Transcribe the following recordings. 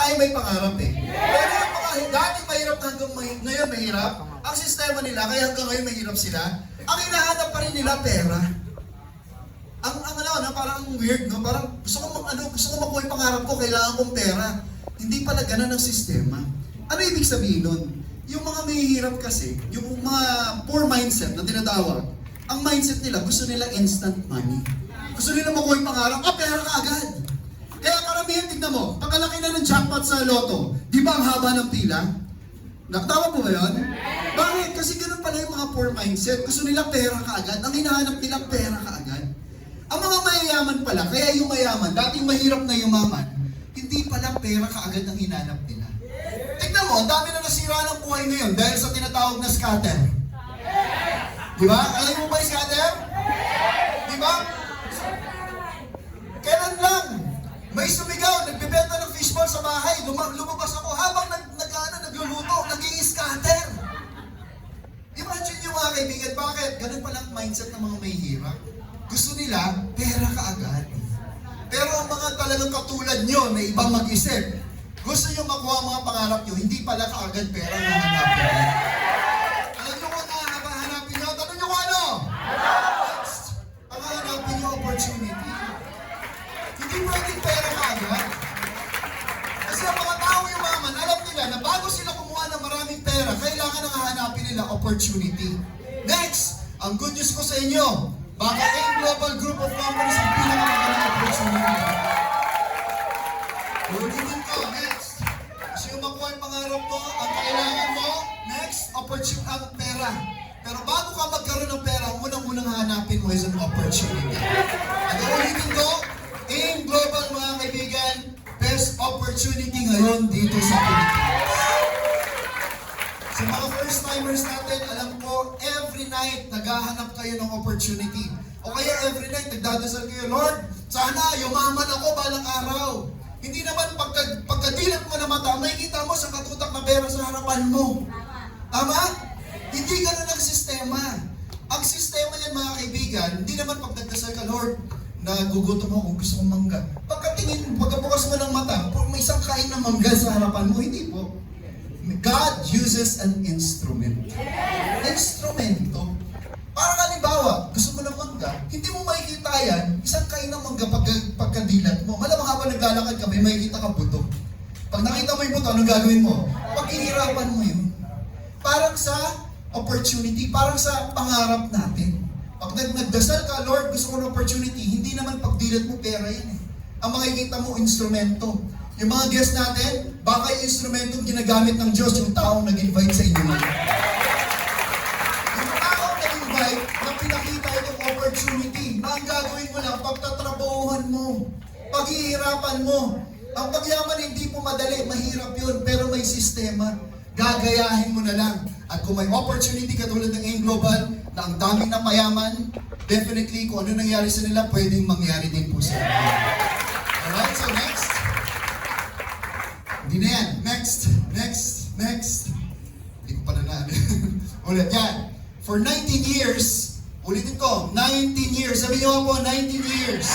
tayo may pangarap eh. Pero yung mga dati mahirap na hanggang ngayon mahirap, ang sistema nila, kaya hanggang ngayon mahirap sila, ang hinahanap pa rin nila pera. Parang weird, no? Parang gusto ko makuha yung pangarap ko, kailangan kong pera. Hindi pala ganun ang sistema. Ano ibig sabihin nun? Yung mga mahihirap kasi, yung mga poor mindset na tinatawag, ang mindset nila, gusto nila instant money. Gusto nila makuha yung pangarap, pera ka agad. Kaya karamihan, tignan mo, pagkalaki na ng jackpot sa loto, di ba ang haba ng pila? Nakatawa po ba yun? Bakit? Kasi ganun pala yung mga poor mindset. Gusto nila pera kaagad. Ang hinahanap nila pera kaagad. Ang mga mayayaman pala, kaya yung mayaman, dating mahirap na yumaman, hindi pala pera kaagad ang hinahanap nila. Tignan mo, ang dami na nasira ng buhay ngayon dahil sa tinatawag na scatter. Di ba? Alam mo ba yung scatter? Di ba? Kailan lang? May sumigaw, nagbibenta ng fishball sa bahay, lumabas ako habang nagluluto, nag-i-scatter. Imagine nyo mga kaibigan, bakit? Ganun palang mindset ng mga may hirap. Gusto nila, pera kaagad. Pero ang mga talagang katulad nyo na ibang mag-isip, gusto nyo makuha ang mga pangarap nyo, hindi pala kaagad pera na hanapin nyo. Alam nyo kung hanapin nyo? Tanong nyo kung ano? Ang hanapin nyo, opportunity. Hindi pwedeng pera kaagad. Kasi ang mga tao yumaman, alam nila na bago sila kumuha ng maraming pera, kailangan ang hahanapin nila opportunity. Next, ang good news ko sa inyo, baka AIM Global Group of Companies ang pinakamagandang opportunity. Ulitin ko, next. Kasi yung makuha yung pangarap mo, ang kailangan mo, next, opportunity ang pera. Pero bago ka magkaroon ng pera, ang unang-unang hanapin mo is an opportunity. At ulitin ko, AIM Global, mga kaibigan, best opportunity ngayon dito sa Pilipinas. Sa mga first-timers natin, alam ko, every night naghahanap kayo ng opportunity. O kaya every night nagdadasal kayo, Lord, sana yumaman ako balang araw. Hindi naman pagkadilat mo na mata, may kita mo sa katutak na pera sa harapan mo. Tama? Hindi ganun ang sistema. Ang sistema niyan, mga kaibigan, hindi naman pag nagdasal ka, Lord, nagugutom ako, gusto kong mangga. Pagkabukas mo ng mata, may isang kain ng mangga sa harapan mo, hindi po. God uses an instrument. Instrumento. Parang halimbawa, gusto mo ng mangga, hindi mo makikita yan, isang kain ng mangga pagkadilat mo. Malamang habang naglalakad ka, may makikita ka buto. Pag nakita mo yung buto, anong gagawin mo? Paghihirapan mo yun. Parang sa opportunity, parang sa pangarap natin. Pag nagdasal ka, Lord, gusto ko ng opportunity, hindi naman pagdilat mo pera yan eh. Ang makikita mo, instrumento. Yung mga guests natin, baka yung instrumentong ginagamit ng Diyos, yung taong nag-invite sa inyo. Yung taong nag-invite, na pinakita itong opportunity, na ang gagawin mo lang, pagtatrabahuhan mo, paghihirapan mo. Ang pagyaman hindi po madali, mahirap yun, pero may sistema. Gagayahin mo na lang. At kung may opportunity katulad ng AIM Global, na ang daming na mayaman, definitely kung ano nangyari sa nila, pwedeng mangyari din po sa inyo. Alright, so next. Hindi na yan. Next. Hindi ko pa na ulit yan. For 19 years, ulitin ko, 19 years. Sabi niyo po, 19 years.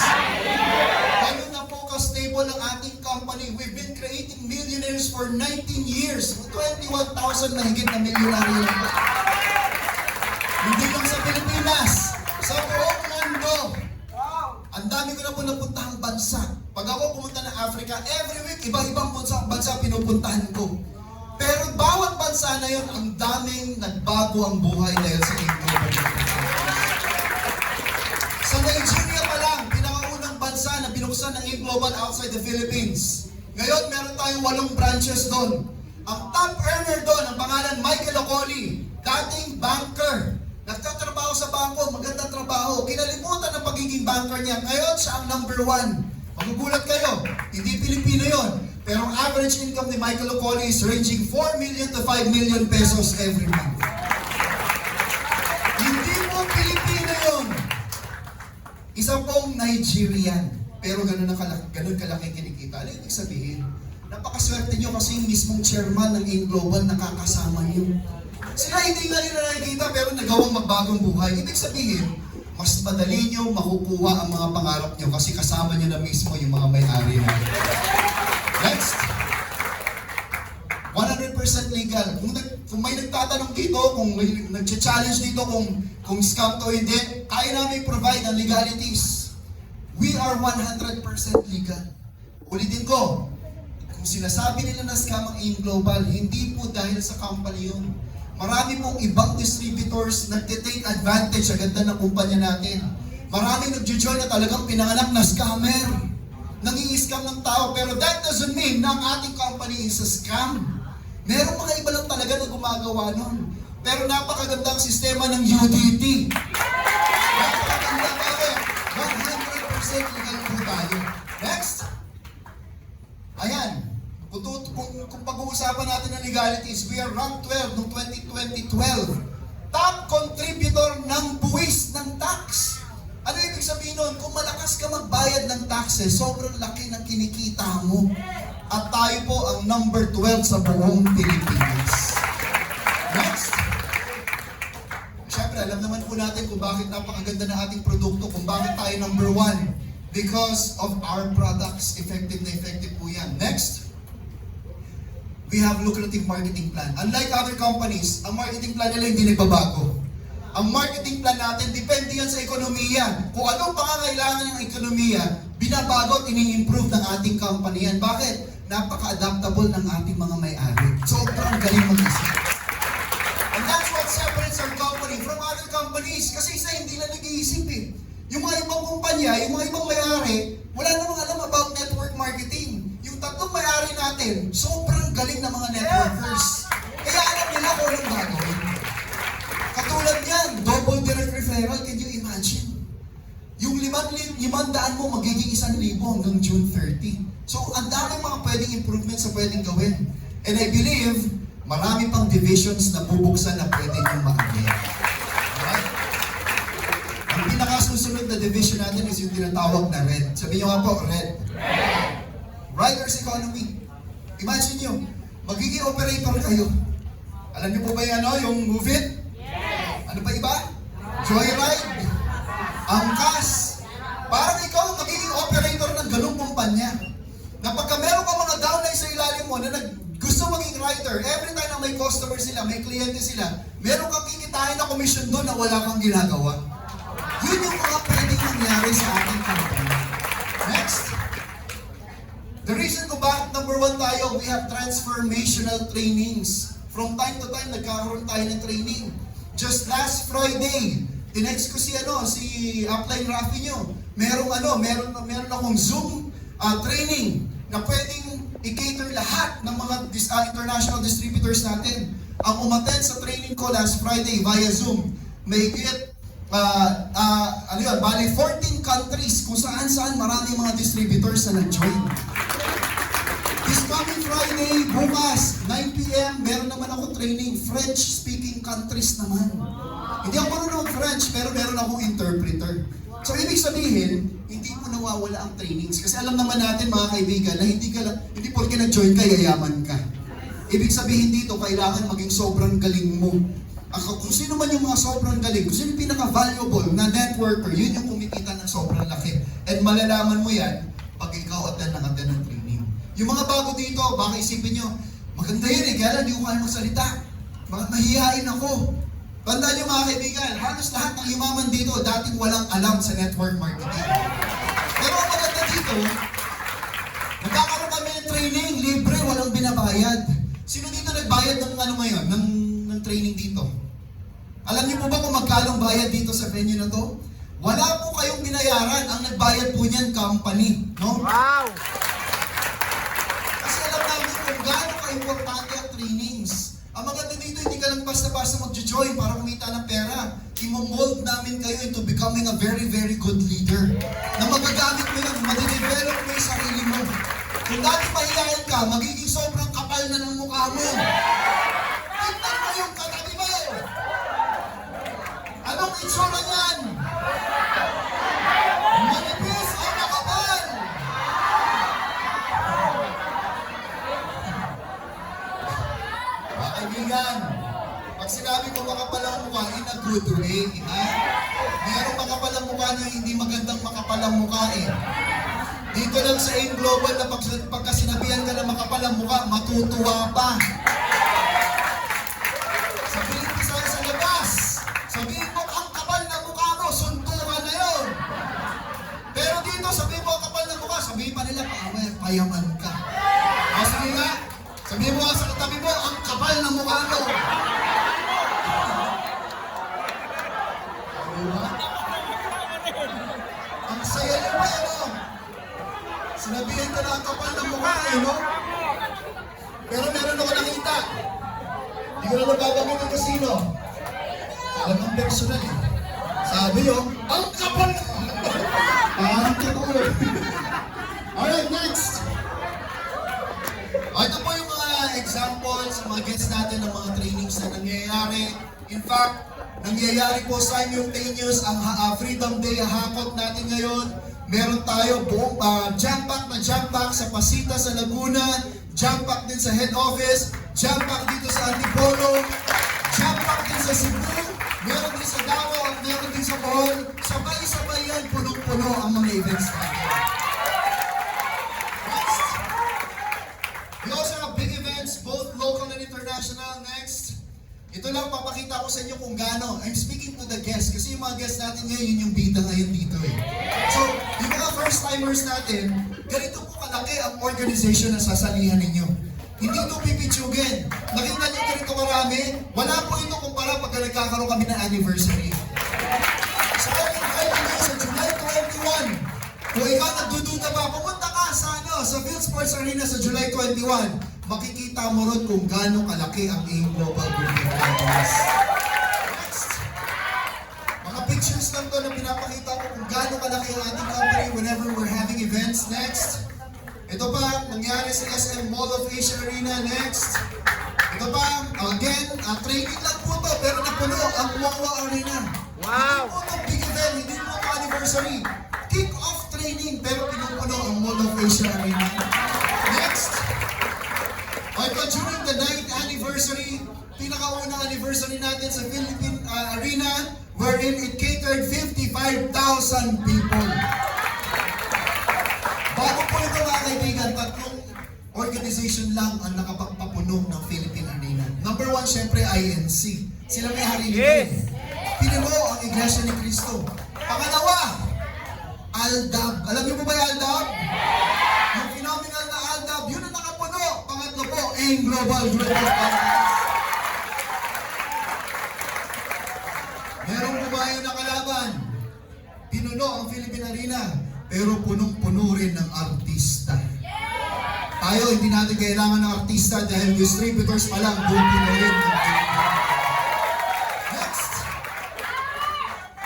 Ganun na po ka-stable ang ating company. We've been creating millionaires for 19 years. 21,000 na higit na milyonaryo na po. Hindi lang sa Pilipinas, sa buong mundo. Ang dami ko na po napuntahang bansa. Pag ako pumunta ng Africa, every week, iba-ibang bansa pinupuntahan ko. Pero bawat bansa na yun, ang daming nagbago ang buhay dahil sa AIM Global. Sa Nigeria pa lang, pinakaunang bansa na binuksan ng AIM Global outside the Philippines. Ngayon, meron tayong 8 branches doon. Ang top earner doon, ang pangalan Michael Okoli, dating banker. Nagtatrabaho sa bangko, magandang trabaho. Kinalimutan ang pagiging banker niya. Ngayon, siya ang number 1. Magugulat kayo, hindi Pilipino yon. Pero ang average income ni Michael Okoli is ranging 4 million to 5 million pesos every month. Hindi po Pilipino yon. Isa pong Nigerian. Pero ganun kalaki kinikita. Ano ibig sabihin? Napakaswerte nyo kasi yung mismong chairman ng AIM Global nakakasama nyo. Sila hindi nga nila nakikita pero nagawang magbagong buhay. Ibig sabihin, mas madali nyo makukuha ang mga pangarap nyo kasi kasama nyo na mismo yung mga may-ari na. Next. 100% legal. Kung may nagtatanong dito, kung may nag-challenge dito kung scam to hindi, kaya namin provide ang legalities. We are 100% legal. Ulitin ko, kung sinasabi nila na scam ang AIM Global, hindi po dahil sa company yun. Marami pong ibang distributors nagtitake advantage sa ganda ng kumpanya natin. Marami nagjo-join na talagang pinanganak na scammer. Nangi-scam ng tao, pero that doesn't mean na ang ating company is a scam. Merong mga iba lang talaga na gumagawa nun. Pero napakagandang sistema ng UDT. Napakaganda kayo. 100% legal po tayo. Next. Ayan. Kung pag-uusapan natin ng legalities, we are ranked 12 noong 2012. Top contributor ng buwis ng tax. Ano ibig sabihin nun? Kung malakas ka magbayad ng taxes, sobrang laki ng kinikita mo. At tayo po ang number 12 sa buong Pilipinas. Next. Siyempre, alam naman po natin kung bakit napakaganda ng ating produkto, kung bakit tayo number 1. Because of our products. Effective na effective po yan. Next. We have lucrative marketing plan. Unlike other companies, ang marketing plan nila hindi nagbabago. Ang marketing plan natin, depende yan sa ekonomiya. Kung anong pangangailangan ng ekonomiya, binabago at ini-improve ng ating company yan. Bakit? Napaka-adaptable ng ating mga may-ari. Sobrang galing mag-isip. And that's what separates our company from other companies. Kasi isa hindi lang nag-iisip eh. Yung mga ibang kumpanya, yung mga ibang may-ari, wala namang alam about network marketing. Yung tatlong may-ari natin, sobrang galing ng mga networkers. Kaya alam nila kung anong gagawin. Katulad yan, double direct referral, can you imagine? Yung 500 mo, magiging 1,000 hanggang June 30. So, ang daming mga pwedeng improvements na pwedeng gawin. And I believe, marami pang divisions na bubuksan na pwede nyo ma-avail. Alright? Ang pinakasusunod na division natin is yung tinatawag na red. Sabi nyo nga po, red. Riders Economy. Imagine nyo, magiging operator kayo. Alam niyo po ba yung Move It? Yes. Ano pa iba? Joyride. Angkas. Parang ikaw magiging operator ng ganung kumpanya. Na pagka meron ka mga downline sa ilalim mo na gusto maging rider, every time na may customer sila, may kliyente sila, meron kang kikitain na commission doon na wala kang ginagawa. Yun yung mga pwedeng mangyari sa ating company. Next. The reason kung bakit number 1 tayo, we have transformational trainings. From time to time, nagkakaroon tayo ng training. Just last Friday, tinext ko si Upline Rafi nyo. Meron akong Zoom training na pwedeng i-cater lahat ng mga international distributors natin. Ang umattend sa training ko last Friday via Zoom, may get bali 14 countries kung saan maraming mga distributors na nag-join. This coming Friday, bukas, 9 p.m., meron naman ako training, French-speaking countries naman. Hindi ako marunong French, pero meron akong interpreter. So, ibig sabihin, hindi mo nawawala ang trainings. Kasi alam naman natin, mga kaibigan, na hindi porke nag-join ka, yayaman ka. Ibig sabihin dito, kailangan maging sobrang galing mo. Kung sino man yung mga sobrang galing, kung sino yung pinaka-valuable na networker, yun yung kumikita ng sobrang laki. And malalaman mo yan, pag ikaw attend ng training. Yung mga bago dito, baka isipin nyo, maganda yan kaya lang hindi ko kaya magsalita. Mahihain ako. Tandaan nyo mga kaibigan, halos lahat ng yumaman dito, dating walang alam sa network marketing. Pero ang maganda dito, nagkakaroon kami ng training, libre, walang binabayad. Sino dito nagbayad ng ngayon, ng training dito? Alam niyo po ba kung magkano bayad dito sa venue na to? Wala po kayong binayaran, ang nagbayad po niyan company, no? Wow! Kasi alam namin kung gaano ka-importante ang trainings. Ang maganda dito, hindi ka lang basta-basta mag-join para kumita ng pera. I-mold namin kayo into becoming a very, very good leader. Na magagamit mo yun, madidevelop mo yung sarili mo. Kung dati mahihayin ka, magiging sobrang kapal na ng mukha mo. Tignan mo yung katabi mo. Anong itsura niyan? Manipis o makapal? Mga kaibigan, pag sinabi ko makapal ang mukha, in a good way, ha? Mayroong makapal ang mukha na hindi magandang makapal ang mukha eh. Dito lang sa AIM Global na pagka sinabihan ka na makapal ang mukha, matutuwa pa. Sabi mo sa katabi mo, ang kapal ng mukha mo. Diba? Ang saya niyo pa yan, no? Sinabihan ka na ang kapal ng mukha, no? Pero meron ako nakita. Hindi ko na nababangin ng kasino. Alam ang personal, eh. Sabi yun, ang kapal! Parang totoo. Alright, next! Ito po yung mga examples, mga gets natin ng mga trainings na nangyayari. In fact, nangyayari po simultaneous ang Freedom Day hakot natin ngayon. Meron tayo buong jump pack sa Pasita sa Laguna, jump pack din sa head office, jump pack dito sa Antipolo, jump pack din sa Cebu, meron din sa Davao at meron din sa Bohol. Sabay-sabay yan, punong-puno ang mga events natin. Next. We also have big events, both local and international. Next. Ito lang papakita ko sa inyo kung gaano. I'm speaking to the guests kasi yung mga guests natin ngayon, yun yung bida ngayon dito eh. So, yung mga first-timers natin, ganito po kalaki ang organization na sasalihan ninyo. Hindi ito pipitsugin. Nakita niyo ganito marami, wala po ito kumpara pagka nagkakaroon kami ng anniversary. So, sa July 21, kung ikaw nagdududa ba, pumunta ka sa Field Sports Arena sa July 21, makikita mo ron kung gaano kalaki ang AIM Global Group of Companies. Next, mga pictures lang to na pinapakita ko kung gaano kalaki ang ating company whenever we're having events. Next, ito pa, nangyari sa SM Mall of Asia Arena. Next, ito pa, again, training lang po to, pero napuno ang Wawa Arena. Wow! Hindi po ito big event, hindi po ito anniversary. Kick-off training, pero pinupuno ang Mall of Asia Arena. Next, ito during the 9th anniversary, pinakaunang anniversary natin sa Philippine Arena, wherein it catered 55,000 people. Bago po ito mga kaibigan, tatlong organization lang ang nakapagpapuno ng Philippine Arena. Number 1, syempre, INC. Sila may hari nito. Yes. Pinuno ang Iglesia ni Cristo. Pangalawa, Aldab. Alam niyo po ba yung Aldab? Yung phenomenal na Aldab, yun ang nakapuno. Pangatlo po, AIM Global Group of Companies. Merong bumayo na kalaban. Pinuno ang Philippine Arena, pero punong-puno rin ng artista. Tayo, hindi natin kailangan ng artista dahil distributors pa lang, doon pinunin ng Next.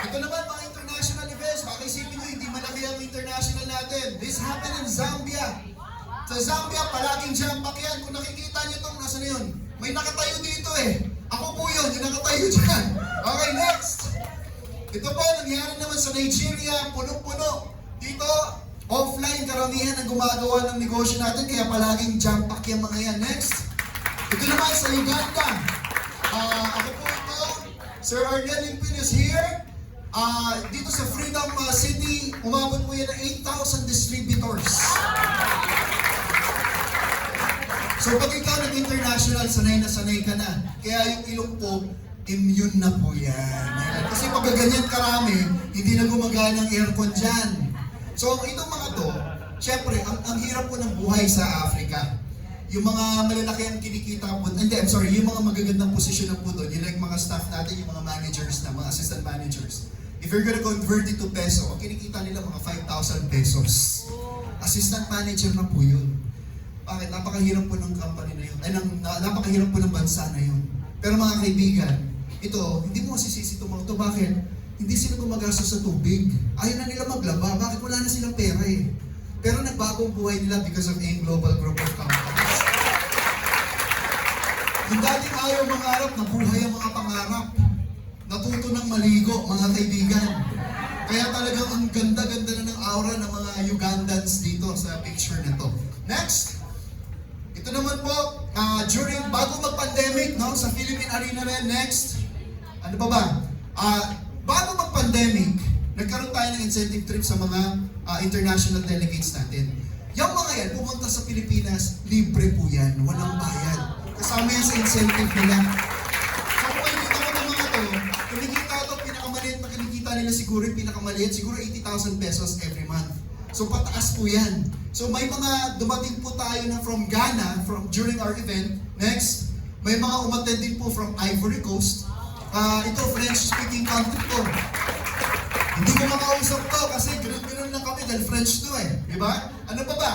Ito naman mga international events. Baka isipin nyo, hindi malaki ang international natin. This happened in Zambia. Sa Zambia, palaging jump pack yan. Kung nakikita nyo itong, nasa na yun? May nakatayo dito eh. Ako po yun, yung nakatayo dyan. Okay, next. Ito po, nangyari naman sa Nigeria, punong-puno. Dito, offline, karamihan ang gumagawa ng negosyo natin, kaya palaging jump pack yung mga yan. Next. Ito naman sa Uganda. Ako po ito, Sir Arnel Limpin is here. Dito sa Freedom City, umabot po yan ng 8,000 distributors. So pag ikaw nag-international, sanay na sanay ka na. Kaya yung ilong po, immune na po yan. Kasi pag ganyan karami, hindi na gumagana ang aircon dyan. So itong mga to, syempre, ang hirap po ng buhay sa Africa. Yung mga malalaki ang kinikita po, yung mga magagandang posisyon na po doon, yung like mga staff natin, yung mga managers na, mga assistant managers. If you're gonna convert it to peso, ang kinikita nila mga 5,000 pesos. Assistant manager na po yun. Bakit? Napakahirap po ng company na yun. Napakahirap po ng bansa na yun. Pero mga kaibigan, ito, hindi mo masisisi itong mga ito. Bakit? Hindi sila gumagastos sa tubig. Ayaw na nila maglaba. Bakit? Wala na silang pera eh. Pero nagbagong buhay nila because of AIM Global Group of Companies. Yung dating ayaw mangarap, nabuhay ang mga pangarap. Natuto ng maligo, mga kaibigan. Kaya talagang ang ganda-ganda na ng aura ng mga Ugandans dito sa picture na to. Next. Ito naman po, bago mag-pandemic, no, sa Philippine Arena rin, next. Ano pa ba? Bago mag-pandemic, nagkaroon tayo ng incentive trip sa mga international delegates natin. Yung mga yan, pumunta sa Pilipinas, libre po yan, walang bayad. Kasama yan sa incentive nila. So kung makikita ko ng mga to, kinikita ito, pinakamaliit na kinikita nila siguro yung pinakamaliit, siguro 80,000 pesos every month. So pataas po yan. So may mga dumating po tayo na from Ghana during our event. Next, may mga umattend din po from Ivory Coast. Ito, French-speaking country po. Hindi ko makausap to kasi ganoon lang kami dahil French to eh. Di ba? Ano pa ba?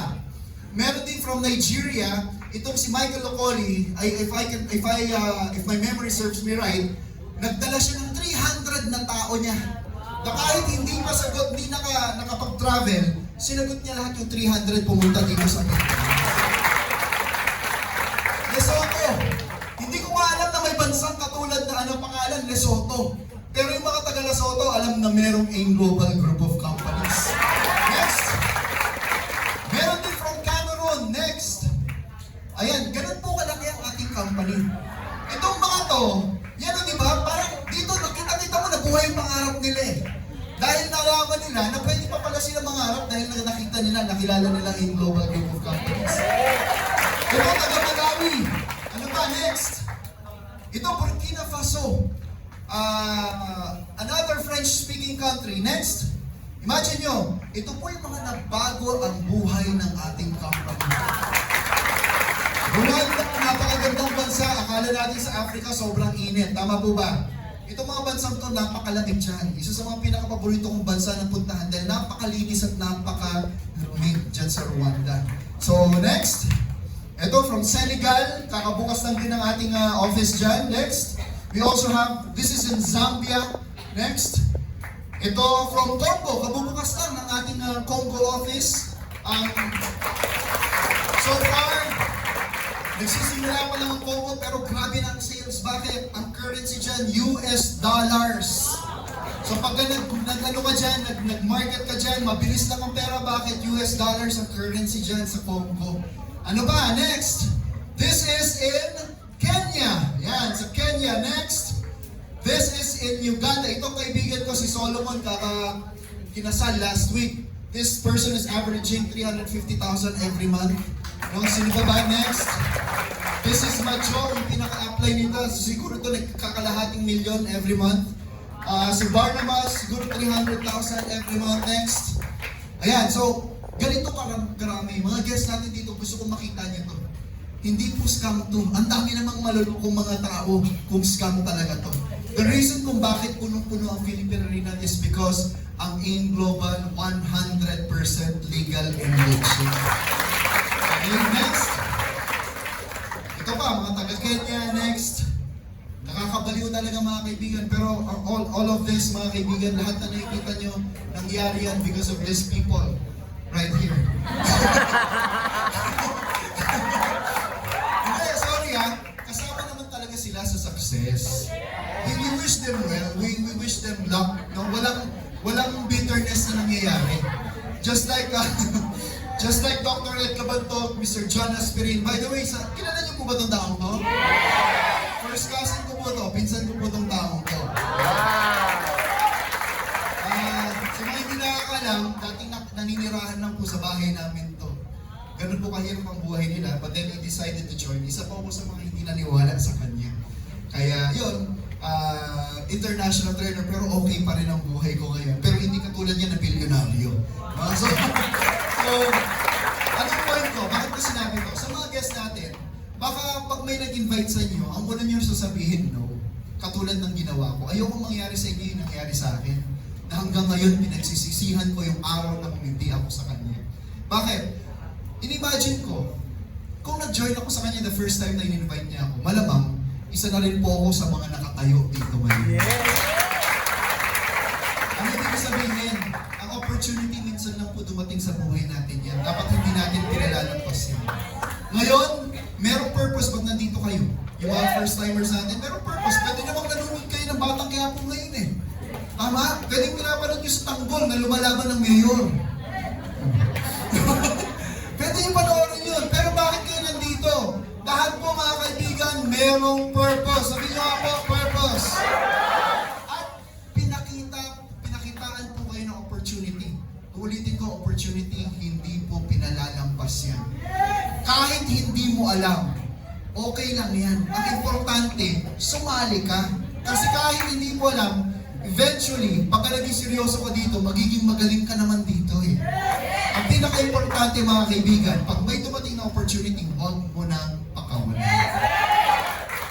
Meron din from Nigeria, itong si Michael Okoli, if my memory serves me right, nagdala siya ng 300 na tao niya. Na kahit hindi pa sagot, hindi nakapag-travel, sinagot niya lahat yung 300 pumunta dito sa akin. Lesotho. Hindi ko alam na may bansang katulad na pangalan, Lesotho. Pero yung mga taga Lesotho, alam na merong AIM Global Group of Companies. Next. Meron din from Cameroon. Next. Ayan, ganun po kalaki ang ating company. Itong mga to, yan o diba, parang dito nakita mo na buhay yung pangarap nila eh. Dahil nalaman nila na pwede pa pala sila mangarap dahil nakita nila, nakilala nila AIM Global Group of Companies. Ito, taga Malawi. Ano ba, next? Ito, Burkina Faso. Another French-speaking country. Next. Imagine nyo, ito po yung mga nagbago ang buhay ng ating company. Rwanda, napakagandang bansa. Akala natin sa Africa sobrang init. Tama po ba? Itong mga bansang ito, napakalamig dyan. Isa sa mga pinakapaborito kong bansa na puntahan dahil napakalinis at napakalamig dyan sa Rwanda. So, next. Ito from Senegal. Kakabukas lang din ang ating office dyan. Next. We also have, this is in Zambia. Next. Ito from Congo. Kabubukas lang ng ating Congo office. So far, nagsisimula pa lang ang Congo pero grabe na ang sales. Bakit? Ang currency dyan, US dollars. So pag nag-ano ka dyan, nag-market ka dyan, mabilis lang ang pera. Bakit? US dollars ang currency dyan sa Congo. Ano ba? Next. This is in Kenya. Yan, sa Kenya. Next. This is in Uganda. Itong kaibigan ko si Solomon, kinasal last week. This person is averaging 350,000 every month. No, sino pa ba? Next. This is Macho, yung pinaka-apply nito. Siguro ito nagkakalahating milyon every month. Si Barnabas, siguro 300,000 every month. Next. Ayan, so, ganito karami. Mga guests natin dito, gusto kong makita niyo to. Hindi po scam to. Ang dami namang malulukong mga tao kung scam talaga to. The reason kung bakit punong-puno ang Philippine Arena is because ang AIM Global 100% legal and legit. Okay, next. Ito pa, mga taga-Kenya, next. Nakakabaliw talaga mga kaibigan, pero all of this mga kaibigan, lahat na nakikita nyo, nangyari yan because of these people right here. Hindi, sorry kasama naman talaga sila sa success. We wish them well, we wish them luck, no? Walang bitterness na nangyayari. Just like Dr. Ed Cabanto, Mr. John Aspirin. By the way, kilala niyo po ba itong taong to? First cousin ko po to, pinsan ko po itong taong to. Sa mga hindi nakakalam, dating naninirahan lang po sa bahay namin to. Ganun po kahirap ang buhay nila, but then he decided to join. Isa po ako sa mga hindi naniwala sa kanya. Kaya yun, international trainer, pero okay pa rin ang buhay ko ngayon. Pero hindi katulad niya na bilyonaryo. So, anong point ko? Bakit ko sinabi ko? Sa mga guests natin, baka pag may nag-invite sa inyo, ang una niyo sasabihin, no, katulad ng ginawa ko, ayoko mangyari sa inyo yung nangyari sa akin. Na hanggang ngayon, pinagsisisihan ko yung araw na humindi ako sa kanya. Bakit? In-imagine ko, kung nag-join ako sa kanya the first time na in-invite niya ako, malamang, isa na rin po ako sa mga nakatayo dito ngayon. Ano ibig sabihin? Ang opportunity minsan lang po dumating sa buhay natin yan. Dapat hindi natin pinalalagpas yan. Ngayon, merong purpose pag nandito kayo. Yung mga first-timers natin, merong purpose. Pwede namang nanonood kayo ng Batang Quiapo ngayon eh. Tama? Pwedeng pinapanood nyo sa tanggol na lumalaban ng mayor. Pwede yung panoorin yun. Pero bakit kayo nandito? Lahat po mga kaibigan, merong purpose. Sabi nyo nga po, purpose. At pinakitaan po kayo ng opportunity. Ulitin ko, opportunity, hindi po pinalalampas yan. Kahit hindi mo alam, okay lang yan. Ang importante, sumali ka. Kasi kahit hindi mo alam, Eventually, pagka naging seryoso ka dito, magiging magaling ka naman dito eh. Ang pinaka-importante mga kaibigan, pag may dumating na opportunity, huwag mo nang pakawalan.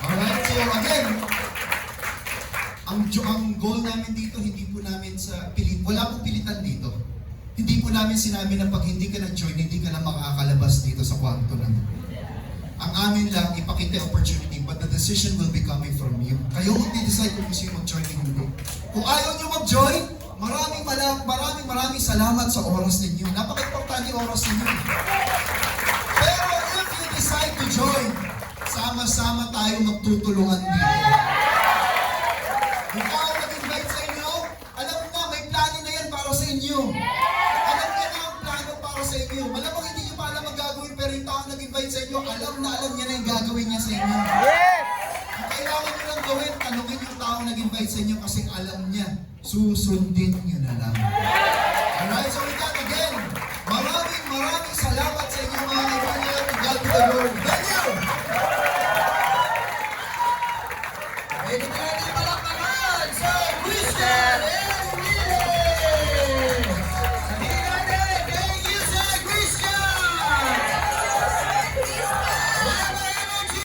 Alright, so again, ang goal namin dito, hindi po namin wala pong pilitan dito. Hindi po namin sinabi na pag hindi ka nag-join, hindi ka na makakalabas dito sa kwarto na. Ang amin lang, ipakita yung opportunity, but the decision will be coming from you. Kayo mag-decide kung gusto yung mag-join o hindi. Kung ayaw nyo mag-join, maraming salamat sa oras ninyo. Napaka-importante yung oras ninyo. Pero if you decide to join, sama-sama tayo magtutulungan dito. Kung ako nag-invite sa inyo, alam na, may plano na yan para sa inyo. Alam niya na ang plano para sa inyo. Malamang hindi niyo pa alam ang gagawin, pero yung tao nag-invite sa inyo, alam niya na yung gagawin niya sa inyo. Ang kailangan niyo lang gawin, tanungin yung tao nag-invite sa inyo kasi alam niya, susundin niyo na lang.